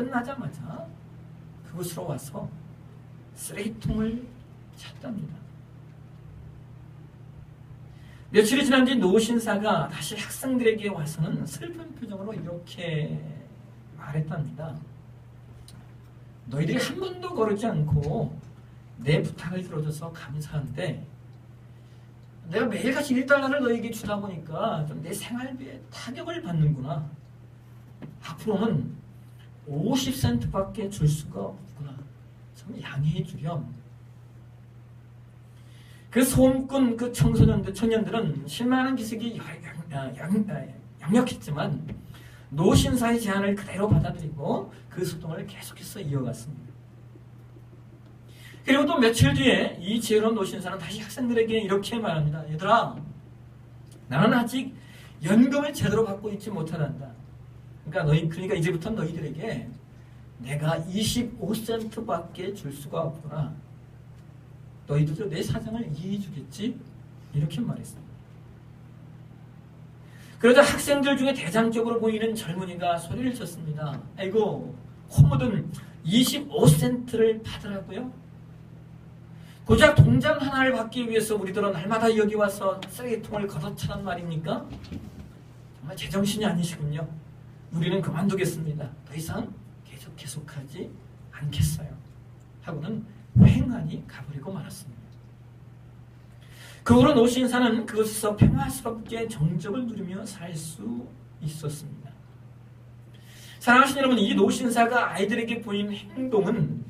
끝나자마자 그곳으로 와서 쓰레기통을 찾답니다. 며칠이 지난 뒤 노 신사가 다시 학생들에게 와서는 슬픈 표정으로 이렇게 말했답니다. 너희들이 한 번도 거르지 않고 내 부탁을 들어줘서 감사한데 내가 매일같이 1달러를 너희에게 주다 보니까 좀 내 생활비에 타격을 받는구나. 앞으로는 50센트밖에 줄 수가 없구나. 좀 양해해 주렴. 그 소음꾼 그 청년들은 실망하는 기색이 역력했지만 노신사의 제안을 그대로 받아들이고 그 소동을 계속해서 이어갔습니다. 그리고 또 며칠 뒤에 이 지혜로운 노신사는 다시 학생들에게 이렇게 말합니다. 얘들아, 나는 아직 연금을 제대로 받고 있지 못하단다. 그러니까 이제부터 너희들에게 내가 25센트밖에 줄 수가 없구나. 너희들도 내 사정을 이해해 주겠지? 이렇게 말했습니다. 그러자 학생들 중에 대장적으로 보이는 젊은이가 소리를 쳤습니다. 아이고, 호모든 25센트를 받으라고요? 고작 동전 하나를 받기 위해서 우리들은 날마다 여기 와서 쓰레기통을 걷어차란 말입니까? 정말 제정신이 아니시군요. 우리는 그만두겠습니다. 더 이상 계속하지 않겠어요. 하고는 횡하니 가버리고 말았습니다. 그 후로 노신사는 그곳에서 평화스럽게 정적을 누리며 살 수 있었습니다. 사랑하시는 여러분, 이 노신사가 아이들에게 보인 행동은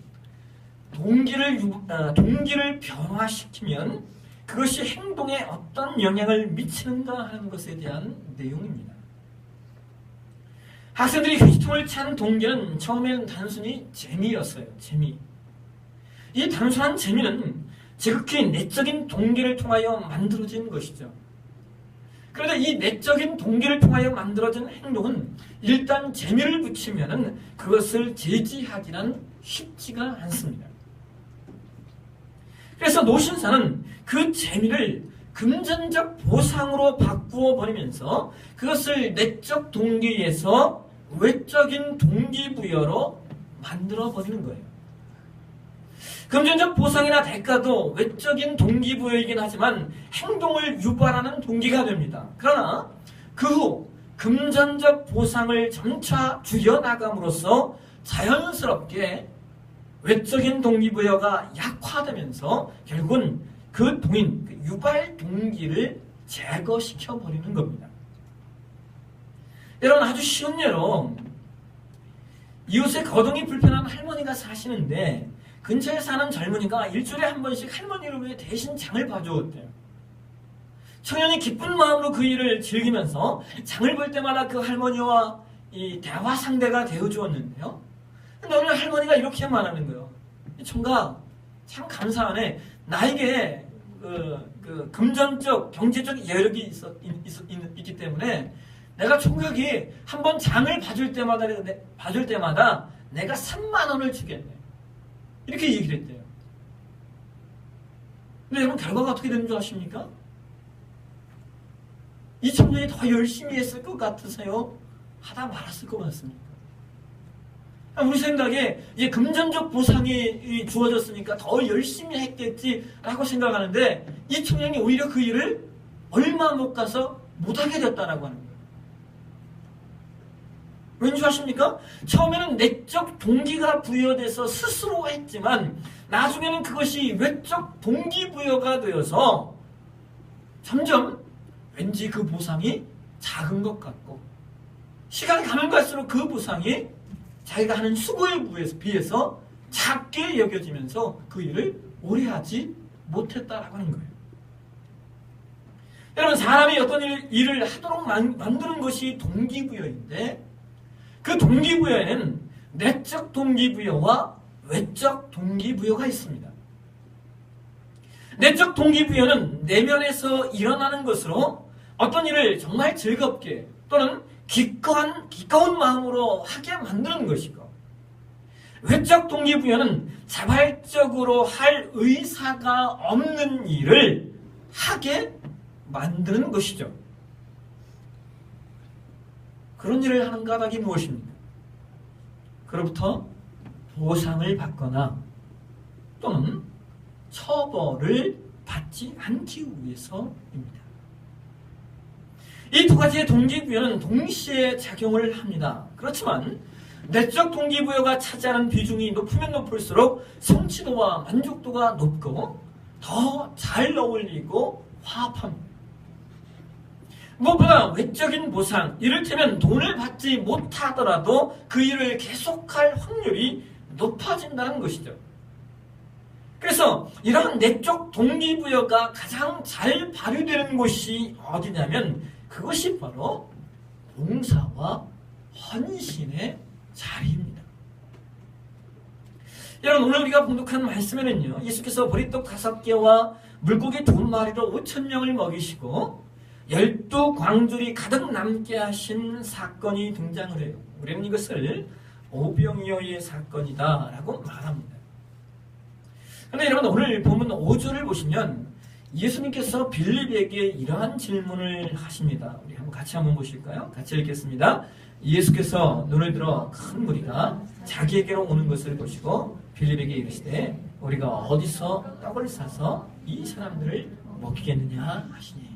동기를 변화시키면 그것이 행동에 어떤 영향을 미치는가 하는 것에 대한 내용입니다. 학생들이 휴지통을 찬 동기는 처음에는 단순히 재미였어요. 재미. 이 단순한 재미는 지극히 내적인 동기를 통하여 만들어진 것이죠. 그런데 이 내적인 동기를 통하여 만들어진 행동은 일단 재미를 붙이면 그것을 제지하기는 쉽지가 않습니다. 그래서 노신사는 그 재미를 금전적 보상으로 바꾸어 버리면서 그것을 내적 동기에서 외적인 동기부여로 만들어 버리는 거예요. 금전적 보상이나 대가도 외적인 동기부여이긴 하지만 행동을 유발하는 동기가 됩니다. 그러나 그 후 금전적 보상을 점차 줄여나감으로써 자연스럽게 외적인 동기부여가 약화되면서 결국은 그 유발 동기를 제거시켜버리는 겁니다. 여러분, 아주 쉬운 예로 이웃에 거동이 불편한 할머니가 사시는데 근처에 사는 젊은이가 일주일에 한 번씩 할머니를 위해 대신 장을 봐주었대요. 청년이 기쁜 마음으로 그 일을 즐기면서 장을 볼 때마다 그 할머니와 이 대화 상대가 되어주었는데요. 근데 오늘 할머니가 이렇게 말하는 거예요. 총각, 참 감사하네. 나에게 그 금전적, 경제적 여력이 있기 때문에 내가 총각이 한번 장을 봐줄 때마다 내가 3만 원을 주겠네. 이렇게 얘기를 했대요. 근데 여러분, 결과가 어떻게 되는 줄 아십니까? 이 청년이 더 열심히 했을 것 같으세요? 하다 말았을 것 같습니다. 우리 생각에 이제 금전적 보상이 주어졌으니까 더 열심히 했겠지라고 생각하는데 이 청년이 오히려 그 일을 얼마 못 가서 못하게 됐다라고 하는 거예요. 왠지 아십니까? 처음에는 내적 동기가 부여돼서 스스로 했지만 나중에는 그것이 외적 동기부여가 되어서 점점 왠지 그 보상이 작은 것 같고 시간이 가면 갈수록 그 보상이 자기가 하는 수고에 비해서 작게 여겨지면서 그 일을 오래 하지 못했다라고 하는 거예요. 여러분, 사람이 어떤 일을 하도록 만드는 것이 동기부여인데 그 동기부여에는 내적 동기부여와 외적 동기부여가 있습니다. 내적 동기부여는 내면에서 일어나는 것으로 어떤 일을 정말 즐겁게 또는 기꺼운 마음으로 하게 만드는 것이고, 외적 동기부여는 자발적으로 할 의사가 없는 일을 하게 만드는 것이죠. 그런 일을 하는 까닭이 무엇입니까? 그로부터 보상을 받거나 또는 처벌을 받지 않기 위해서입니다. 이 두 가지의 동기부여는 동시에 작용을 합니다. 그렇지만 내적 동기부여가 차지하는 비중이 높으면 높을수록 성취도와 만족도가 높고 더 잘 어울리고 화합합니다. 무엇보다 외적인 보상, 이를테면 돈을 받지 못하더라도 그 일을 계속할 확률이 높아진다는 것이죠. 그래서 이러한 내적 동기부여가 가장 잘 발휘되는 곳이 어디냐면 그것이 바로 봉사와 헌신의 자리입니다. 여러분, 오늘 우리가 봉독한 말씀에는요, 예수께서 보리떡 5개와 물고기 2마리로 5,000명을 먹이시고 12광줄이 가득 남게 하신 사건이 등장을 해요. 우리는 이것을 오병이어의 사건이다 라고 말합니다. 그런데 여러분, 오늘 본문 5절을 보시면 예수님께서 빌립에게 이러한 질문을 하십니다. 우리 같이 한번 보실까요? 같이 읽겠습니다. 예수께서 눈을 들어 큰 무리가 자기에게로 오는 것을 보시고 빌립에게 이르시되 우리가 어디서 떡을 사서 이 사람들을 먹이겠느냐 하시니.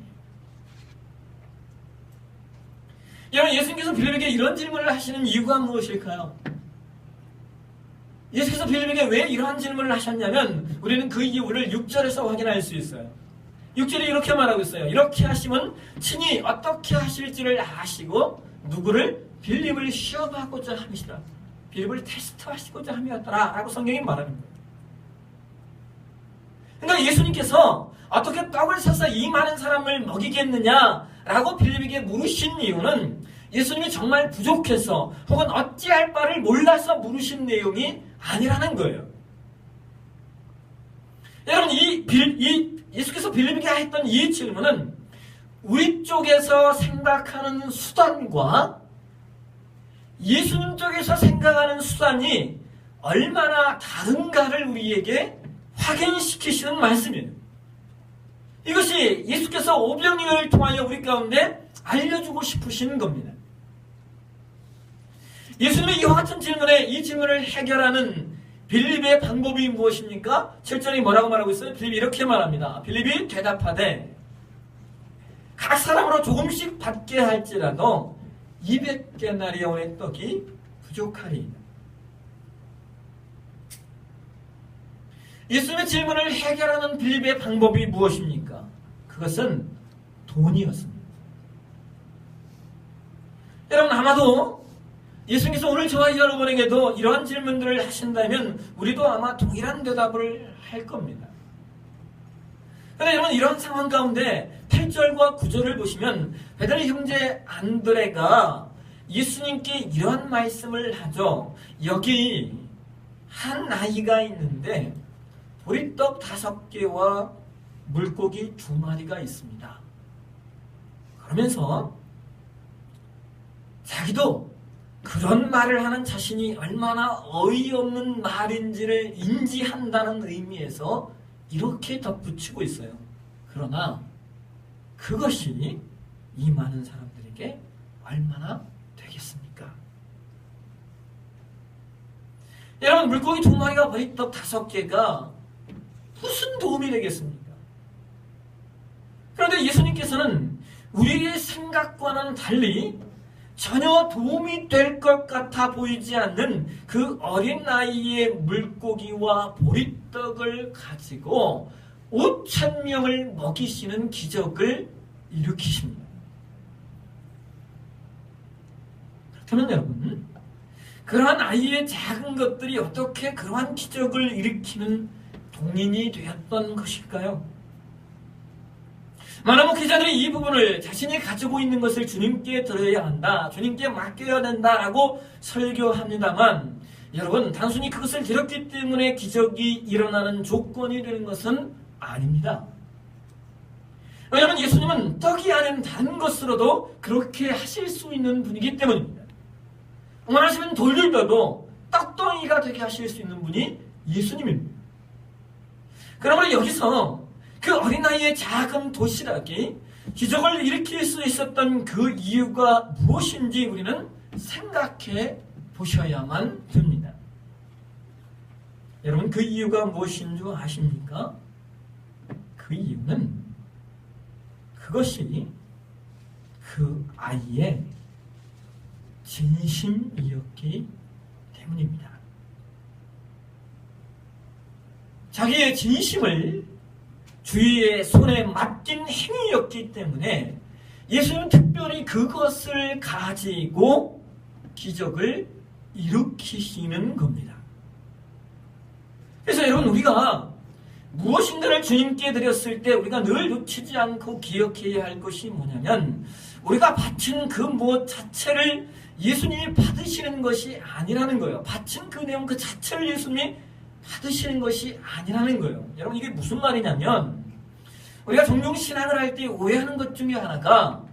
여러분, 예수님께서 빌립에게 이런 질문을 하시는 이유가 무엇일까요? 예수께서 빌립에게 왜 이러한 질문을 하셨냐면 우리는 그 이유를 6절에서 확인할 수 있어요. 6절에 이렇게 말하고 있어요. 이렇게 하시면 친히 어떻게 하실지를 아시고 누구를? 빌립을 시험하고자 함이시라. 빌립을 테스트하시고자 함이었더라 라고 성경이 말하는 거예요. 그러니까 예수님께서 어떻게 떡을 사서 이 많은 사람을 먹이겠느냐 라고 빌립에게 물으신 이유는 예수님이 정말 부족해서 혹은 어찌할 바를 몰라서 물으신 내용이 아니라는 거예요. 여러분, 예수께서 빌립에게 했던 이 질문은 우리 쪽에서 생각하는 수단과 예수님 쪽에서 생각하는 수단이 얼마나 다른가를 우리에게 확인시키시는 말씀이에요. 이것이 예수께서 오병이어를 통하여 우리 가운데 알려주고 싶으신 겁니다. 예수님의 이와 같은 이 질문을 해결하는 빌립의 방법이 무엇입니까? 7절이 뭐라고 말하고 있어요? 빌립이 이렇게 말합니다. 빌립이 대답하되 각 사람으로 조금씩 받게 할지라도 200개나리온의 떡이 부족하리이다. 예수님의 질문을 해결하는 빌립의 방법이 무엇입니까? 그것은 돈이었습니다. 여러분, 아마도 예수님께서 오늘 저와 여러분에게도 이러한 질문들을 하신다면 우리도 아마 동일한 대답을 할 겁니다. 그런데 여러분, 이런 상황 가운데 8절과 9절을 보시면 베드로 형제 안드레가 예수님께 이러한 말씀을 하죠. 여기 한 아이가 있는데 보리떡 5개와 물고기 2마리가 있습니다. 그러면서 자기도 그런 말을 하는 자신이 얼마나 어이없는 말인지를 인지한다는 의미에서 이렇게 덧붙이고 있어요. 그러나 그것이 이 많은 사람들에게 얼마나 되겠습니까? 여러분, 물고기 2마리가 보리떡 5개가 무슨 도움이 되겠습니까? 그런데 예수님께서는 우리의 생각과는 달리 전혀 도움이 될 것 같아 보이지 않는 그 어린 나이의 물고기와 보리떡을 가지고 5,000명을 먹이시는 기적을 일으키십니다. 그렇다면 여러분, 그러한 아이의 작은 것들이 어떻게 그러한 기적을 일으키는 동인이 되었던 것일까요? 많은 목회자들이 이 부분을 자신이 가지고 있는 것을 주님께 드려야 한다, 주님께 맡겨야 된다라고 설교합니다만, 여러분, 단순히 그것을 드렸기 때문에 기적이 일어나는 조건이 되는 것은 아닙니다. 왜냐하면 예수님은 떡이 아닌 다른 것으로도 그렇게 하실 수 있는 분이기 때문입니다. 원하시면 돌들도 떡덩이가 되게 하실 수 있는 분이 예수님입니다. 그러므로 여기서 그 어린아이의 작은 도시락이 기적을 일으킬 수 있었던 그 이유가 무엇인지 우리는 생각해 보셔야만 됩니다. 여러분, 그 이유가 무엇인 줄 아십니까? 그 이유는 그것이 그 아이의 진심이었기 때문입니다. 자기의 진심을 주위의 손에 맡긴 행위였기 때문에 예수님은 특별히 그것을 가지고 기적을 일으키시는 겁니다. 그래서 여러분, 우리가 무엇인가를 주님께 드렸을 때 우리가 늘 놓치지 않고 기억해야 할 것이 뭐냐면, 우리가 바친 그 무엇 자체를 예수님이 받으시는 것이 아니라는 거예요. 바친 그 내용 그 자체를 예수님이 받으시는 것이 아니라는 거예요. 여러분, 이게 무슨 말이냐면, 우리가 종종 신앙을 할 때 오해하는 것 중에 하나가,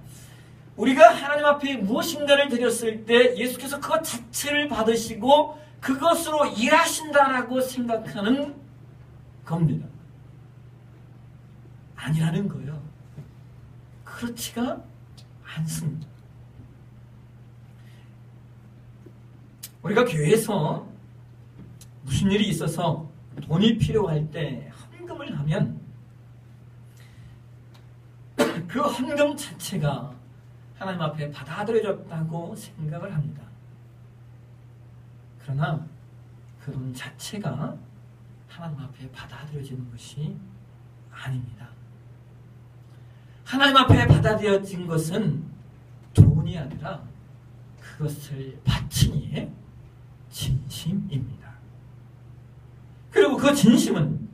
우리가 하나님 앞에 무엇인가를 드렸을 때 예수께서 그것 자체를 받으시고 그것으로 일하신다라고 생각하는 겁니다. 아니라는 거예요. 그렇지가 않습니다. 우리가 교회에서 무슨 일이 있어서 돈이 필요할 때 헌금을 하면 그 헌금 자체가 하나님 앞에 받아들여졌다고 생각을 합니다. 그러나 그 돈 자체가 하나님 앞에 받아들여지는 것이 아닙니다. 하나님 앞에 받아들여진 것은 돈이 아니라 그것을 바친 이의 진심입니다. 그리고 그 진심은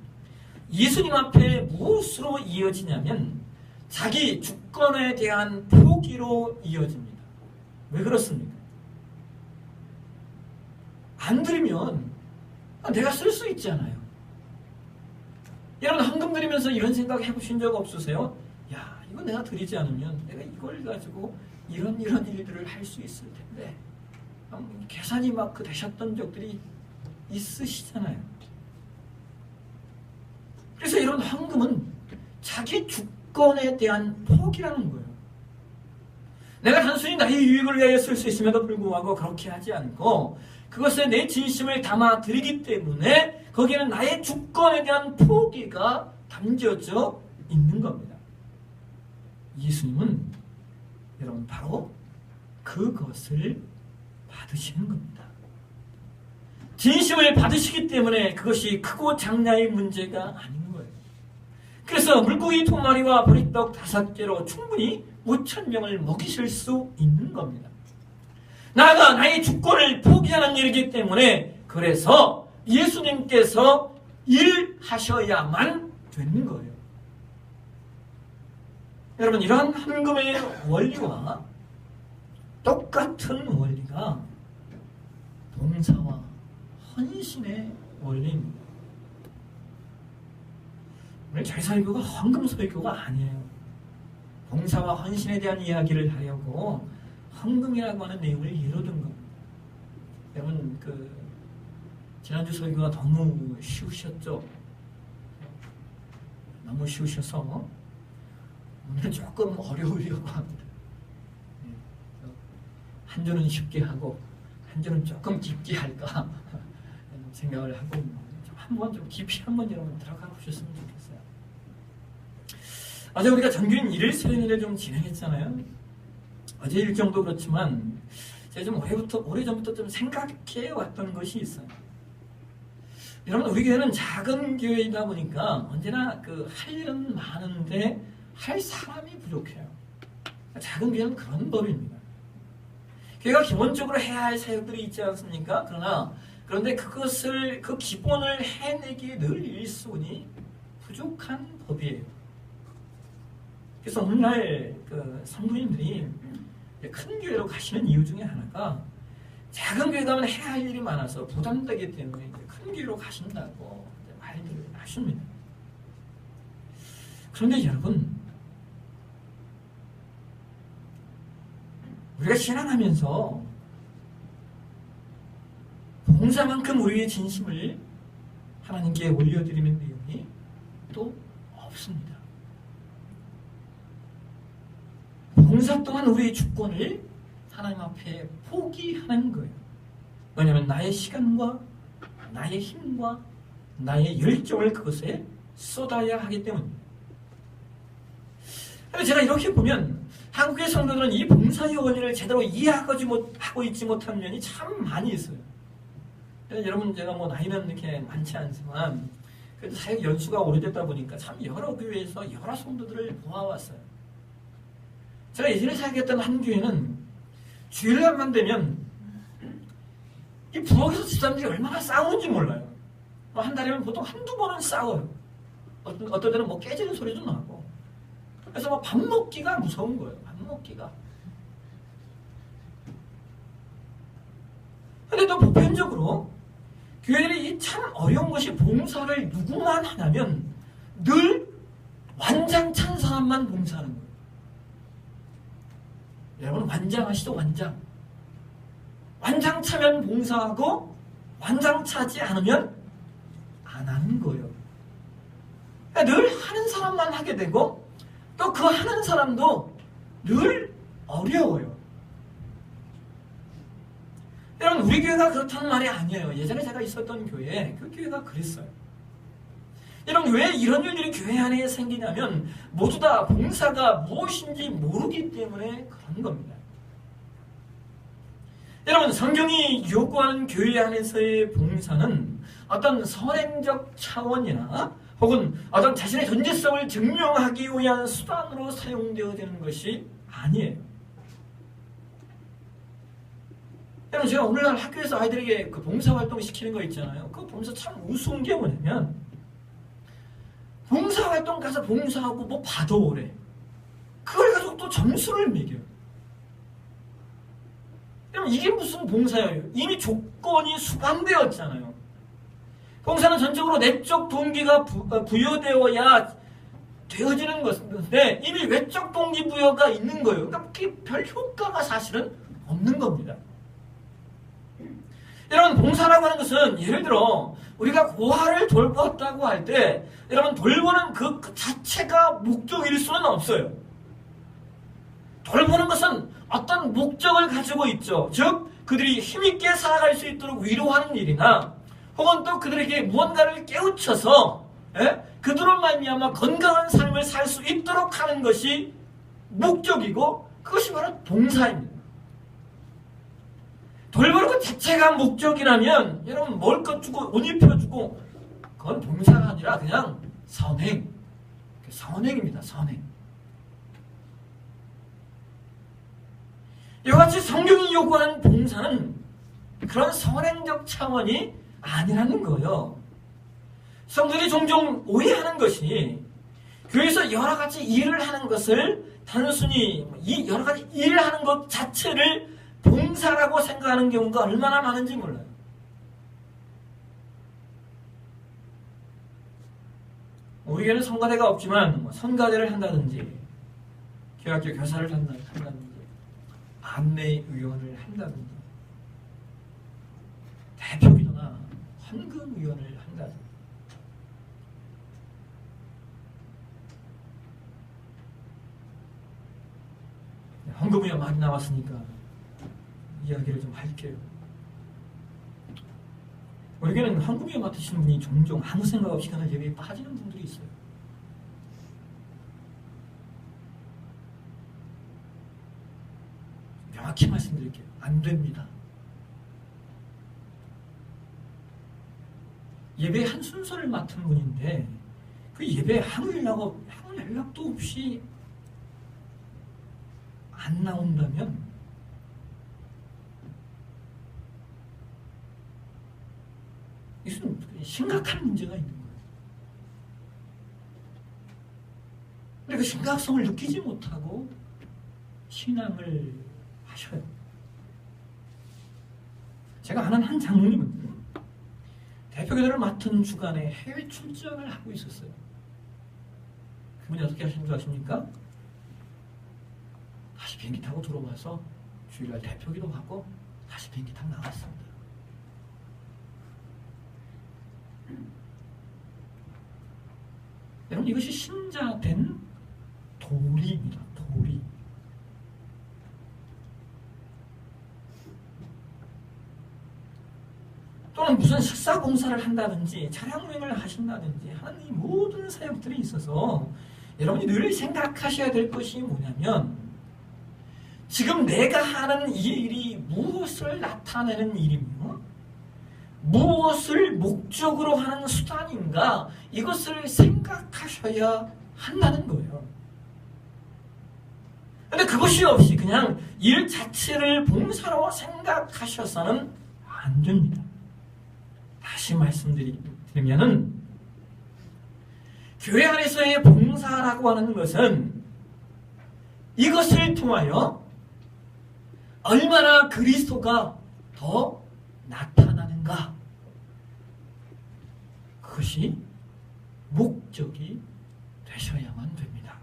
예수님 앞에 무엇으로 이어지냐면 자기 주권에 대한 포기로 이어집니다. 왜 그렇습니까? 안 드리면 내가 쓸 수 있잖아요. 여러분, 헌금 드리면서 이런 생각 해보신 적 없으세요? 야, 이거 내가 드리지 않으면 내가 이걸 가지고 이런 일들을 할 수 있을 텐데, 계산이 막 되셨던 적들이 있으시잖아요. 그래서 이런 헌금은 자기 주권에 대한 포기라는 거예요. 내가 단순히 나의 유익을 위하여 쓸 수 있음에도 불구하고 그렇게 하지 않고 그것에 내 진심을 담아 드리기 때문에 거기에는 나의 주권에 대한 포기가 담겨져 있는 겁니다. 예수님은 여러분 바로 그것을 받으시는 겁니다. 진심을 받으시기 때문에 그것이 크고 작냐의 문제가 아닌 거예요. 그래서 물고기 2마리와 보리떡 5개로 충분히 5,000명을 먹이실 수 있는 겁니다. 나아가 나의 주권을 포기하는 일이기 때문에 그래서 예수님께서 일하셔야만 되는 거예요. 여러분, 이러한 헌금의 원리와 똑같은 원리가 봉사와 헌신의 원리입니다. 오늘 저희 설교가 헌금 설교가 아니에요. 봉사와 헌신에 대한 이야기를 하려고 헌금이라고 하는 내용을 예로 든 겁니다. 여러분, 지난주 설교가 너무 쉬우셨죠? 너무 쉬우셔서 오늘 조금 어려우려고 합니다. 한 주는 쉽게 하고 한 주는 조금 깊게 할까 생각을 하고 한번 좀 깊이 한번 여러분 들어가 보셨으면 좋겠어요. 어제 우리가 정규인 1일 수련회를 좀 진행했잖아요. 어제 일정도 그렇지만 제가 좀 오래전부터 좀 생각해 왔던 것이 있어요. 여러분, 우리 교회는 작은 교회이다 보니까 언제나 할 일은 많은데 할 사람이 부족해요. 작은 교회는 그런 법입니다. 교회가 기본적으로 해야 할 사역들이 있지 않습니까? 그런데 그 기본을 해내기에 늘 일손이 부족한 법이에요. 그래서 오늘날 성도님들이 큰 교회로 가시는 이유 중에 하나가 작은 교회 가면 해야 할 일이 많아서 부담되기 때문에 큰 교회로 가신다고 말들을 하십니다. 그런데 여러분, 우리가 신앙하면서 봉사만큼 우리의 진심을 하나님께 올려드리는 내용이 또 없습니다. 봉사 또한 우리의 주권을 하나님 앞에 포기하는 거예요. 왜냐하면 나의 시간과 나의 힘과 나의 열정을 그것에 쏟아야 하기 때문입니다. 제가 이렇게 보면 한국의 성도들은 이 봉사의 원리를 제대로 이해하고 있지 못한 면이 참 많이 있어요. 여러분, 제가 뭐 나이는 이렇게 많지 않지만 그래도 사역 연수가 오래됐다 보니까 참 여러 교회에서 여러 성도들을 보아왔어요. 제가 예전에 사역했던 한 교회는 주일날만 되면 이 부엌에서 집사람들이 얼마나 싸우는지 몰라요. 한 달이면 보통 한두 번은 싸워요. 어떤 때는 뭐 깨지는 소리도 나고. 그래서 뭐 밥 먹기가 무서운 거예요. 밥 먹기가. 근데 또 보편적으로 교회들이 이 참 어려운 것이 봉사를 누구만 하냐면 늘 완장 찬 사람만 봉사하는 거예요. 여러분 완장 아시죠? 완장. 완장 차면 봉사하고 완장 차지 않으면 안 하는 거예요. 늘 하는 사람만 하게 되고 또 그 하는 사람도 늘 어려워요. 여러분 우리 교회가 그렇다는 말이 아니에요. 예전에 제가 있었던 교회에 그 교회가 그랬어요. 여러분 왜 이런 일들이 교회 안에 생기냐면 모두 다 봉사가 무엇인지 모르기 때문에 그런 겁니다. 여러분 성경이 요구하는 교회 안에서의 봉사는 어떤 선행적 차원이나 혹은 어떤 자신의 존재성을 증명하기 위한 수단으로 사용되어지는 것이 아니에요. 여러분 제가 오늘날 학교에서 아이들에게 그 봉사활동 시키는 거 있잖아요. 그 봉사 참 우스운 게 뭐냐면 봉사활동 가서 봉사하고 뭐 받아오래. 그걸 가지고 또 점수를 매겨요. 여러분 이게 무슨 봉사예요? 이미 조건이 수반되었잖아요. 봉사는 전적으로 내적 동기가 부여되어야 되어지는 것인데 이미 외적 동기부여가 있는 거예요. 그러니까 별 효과가 사실은 없는 겁니다. 여러분 봉사라고 하는 것은 예를 들어 우리가 고아를 돌보았다고 할 때 여러분 돌보는 그 자체가 목적일 수는 없어요. 돌보는 것은 어떤 목적을 가지고 있죠. 즉 그들이 힘있게 살아갈 수 있도록 위로하는 일이나 혹은 또 그들에게 무언가를 깨우쳐서 그들로 말미암아 건강한 삶을 살 수 있도록 하는 것이 목적이고 그것이 바로 봉사입니다. 돌보는 것 자체가 목적이라면 여러분 먹을 것 주고 옷 입혀주고 그건 봉사가 아니라 그냥 선행. 선행입니다. 선행. 이와 같이 성경이 요구하는 봉사는 그런 선행적 차원이 아니라는 거예요. 성도들이 종종 오해하는 것이 교회에서 여러 가지 일을 하는 것을 단순히 이 여러 가지 일을 하는 것 자체를 봉사라고 생각하는 경우가 얼마나 많은지 몰라요. 우리 교회는 성가대가 없지만 선가대를 한다든지 교학교 교사를 한다든지 안내위원을 한다든지 대표기도나 헌금위원을 한다든지 헌금위원 많이 나왔으니까 이야기를 좀 할게요. 우리 교회는 헌금위원 맡으시는 분이 종종 아무 생각 없이 그냥 예배에 빠지는 분들이 있어요. 명확히 말씀드릴게요. 안 됩니다. 예배 한 순서를 맡은 분인데 그 예배 아무 연락도 없이 안 나온다면 이것은 심각한 문제가 있는 거예요. 근데 그 심각성을 느끼지 못하고 신앙을 하셔요. 제가 아는 한 장로님은 대표기도를 맡은 주간에 해외 출장을 하고 있었어요. 그분이 어떻게 하신 줄 아십니까? 다시 비행기 타고 들어와서 주일날 대표기도 하고 다시 비행기 타고 나갔습니다. 여러분 이것이 신자된 도리입니다. 도리. 무슨 식사 봉사를 한다든지 차량여행을 하신다든지 하는 이 모든 사역들이 있어서 여러분이 늘 생각하셔야 될 것이 뭐냐면 지금 내가 하는 이 일이 무엇을 나타내는 일이며 무엇을 목적으로 하는 수단인가 이것을 생각하셔야 한다는 거예요. 근데 그것이 없이 그냥 일 자체를 봉사로 생각하셔서는 안 됩니다. 다시 말씀드리면은 교회 안에서의 봉사라고 하는 것은 이것을 통하여 얼마나 그리스도가 더 나타나는가 그것이 목적이 되셔야만 됩니다.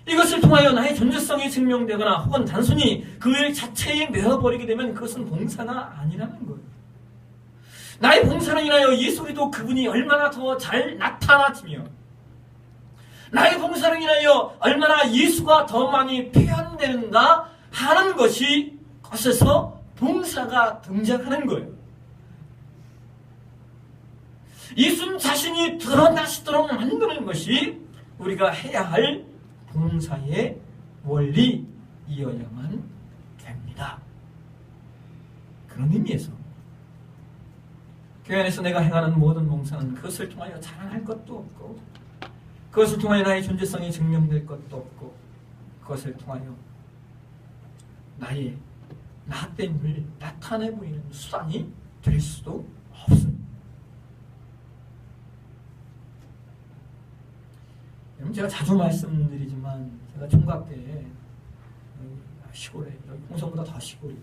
이것을 통하여 나의 존재성이 증명되거나 혹은 단순히 그 일 자체에 매어버리게 되면 그것은 봉사가 아니라는 거예요. 나의 봉사로 인하여 예수리도 그분이 얼마나 더 잘 나타나지며 나의 봉사로 인하여 얼마나 예수가 더 많이 표현되는가 하는 것이 것에서 봉사가 등장하는 거예요. 예수 자신이 드러나시도록 만드는 것이 우리가 해야 할 봉사의 원리이어야만 됩니다. 그런 의미에서 교회 안에서 내가 행하는 모든 봉사는 그것을 통하여 자랑할 것도 없고 그것을 통하여 나의 존재성이 증명될 것도 없고 그것을 통하여 나의 나됨을 나타내 보이는 수단이 될 수도 없습니다. 여러분 제가 자주 말씀드리지만 제가 총각 때 시골에 여기 홍성보다 더 시골에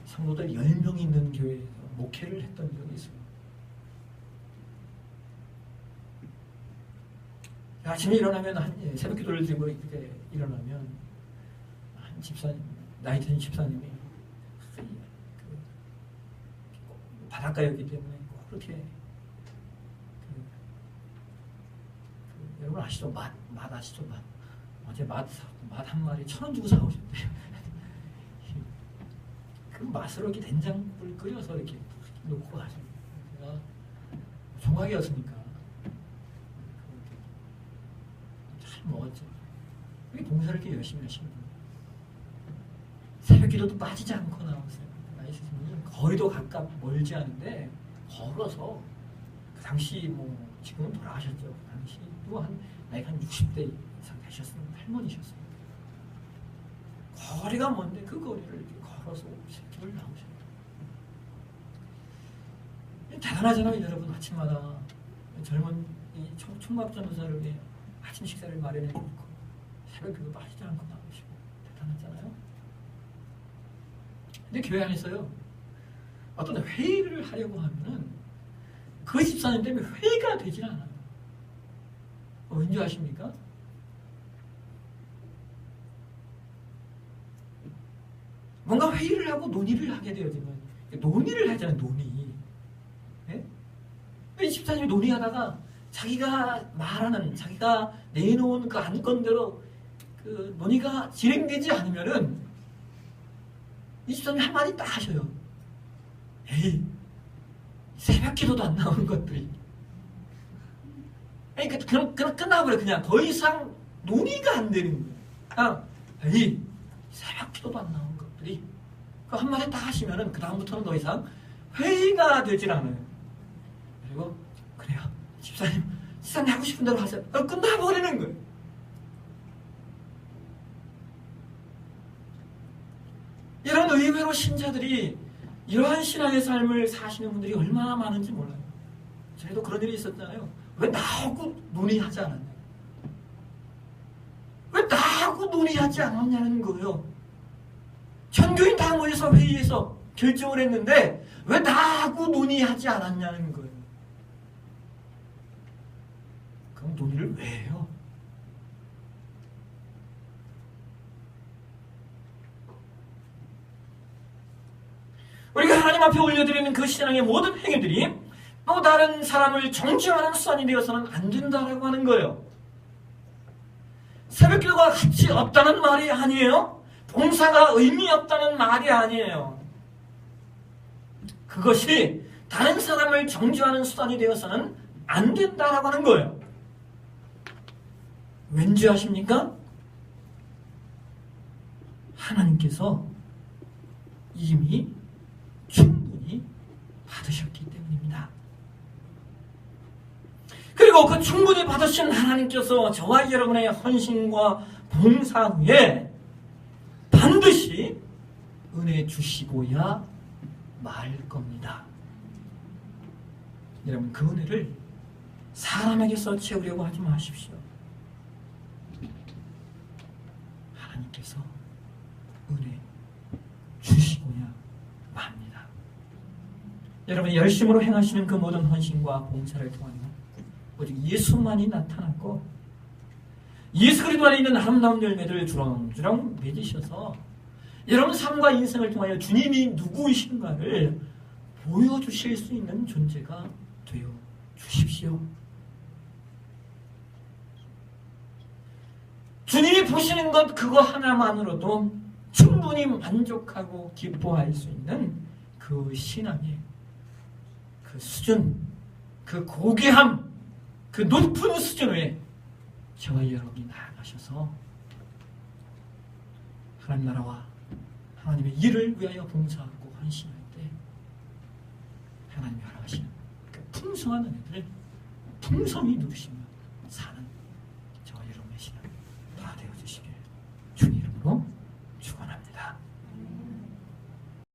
성도들 10명이 있는 교회에서 목회를 했던 적이 있어요. 아침에 일어나면 새벽 기도를 드리고 이렇게 일어나면 한 집사님, 나이 든 집사님이 바닷가였기 때문에 꼭 그렇게 여러분 아시죠? 맛 아시죠? 맛. 어제 맛 한 마리 1,000원 주고 사오셨대요. 그 맛으로 이렇게 된장을 끓여서 이렇게 놓고 가시는 제가 종각이었으니까 잘 먹었죠. 그게 봉사를 이렇게 열심히 하시는 거예요. 새벽 기도도 빠지지 않고 나오세요. 나이 스승님 거리도 멀지 않은데 걸어서 그 당시 뭐 지금은 돌아가셨죠. 그 당시 또 나이가 한 60대 이상 되셨으면 할머니셨어요. 거리가 먼데 그 거리를 이렇게 걸어서 새끼를 나오셔요. 대단하잖아요. 여러분 아침마다 젊은 이 총각 전도사를 위해 아침 식사를 마련해 놓고 새벽에도 빠지지 않고 나오시고 대단하잖아요. 근데 교회 안에서요 어떤 회의를 하려고 하면은 그 집사님 때문에 회의가 되질 않아요. 왠지 아십니까? 뭔가 회의를 하고 논의를 하게 되어지면 논의를 하잖아요. 논의. 네? 이 집사님이 논의하다가 자기가 말하는 자기가 내놓은 그 안건대로 그 논의가 진행되지 않으면은 이 집사님이 한마디 딱 하셔요. 에이 새벽 기도도 안 나오는 것들이. 그냥 끝나버려. 그냥 더 이상 논의가 안 되는 거예요. 그냥 에이 새벽 기도도 안 나오는 것들이. 그 한마디 딱 하시면은 그 다음부터는 더 이상 회의가 되질 않아요. 그리고 그래요. 집사님 하고 싶은 대로 하세요. 끝나버리는 거예요. 이런 의외로 신자들이 이러한 신앙의 삶을 사시는 분들이 얼마나 많은지 몰라요. 저희도 그런 일이 있었잖아요. 왜 나하고 논의하지 않았냐? 왜 나하고 논의하지 않았냐는 거예요. 전교인 다 모여서 회의에서 결정을 했는데 왜 나하고 논의하지 않았냐는 거예요. 그럼 논의를 왜 해요? 우리가 하나님 앞에 올려드리는 그 신앙의 모든 행위들이 또 다른 사람을 정죄하는 수단이 되어서는 안 된다라고 하는 거예요. 새벽기도가 가치 없다는 말이 아니에요. 봉사가 의미 없다는 말이 아니에요. 그것이 다른 사람을 정죄하는 수단이 되어서는 안 된다라고 하는 거예요. 왠지 아십니까? 하나님께서 이미 충분히 받으셨기 때문입니다. 그리고 그 충분히 받으신 하나님께서 저와 여러분의 헌신과 봉사 후에 반드시 은혜 주시고야 말 겁니다. 여러분, 그 은혜를 사람에게서 채우려고 하지 마십시오. 하나님께서 은혜 주시고야 맙니다. 여러분이 열심으로 행하시는 그 모든 헌신과 봉사를 통하여 오직 예수만이 나타났고 예수 그리스도 안에 있는 아름다운 열매를 주렁주렁 맺으셔서 여러분 삶과 인생을 통하여 주님이 누구이신가를 보여주실 수 있는 존재가 되어 주십시오. 주님이 보시는 것 그거 하나만으로도 충분히 만족하고 기뻐할 수 있는 그 신앙의 그 수준, 그 고귀함, 그 높은 수준에 저와 여러분이 나아가셔서 하나님 나라와 하나님의 일을 위하여 봉사하고 헌신할 때 하나님이 허락하시는 그 풍성한 은혜를 풍성히 누리십니다.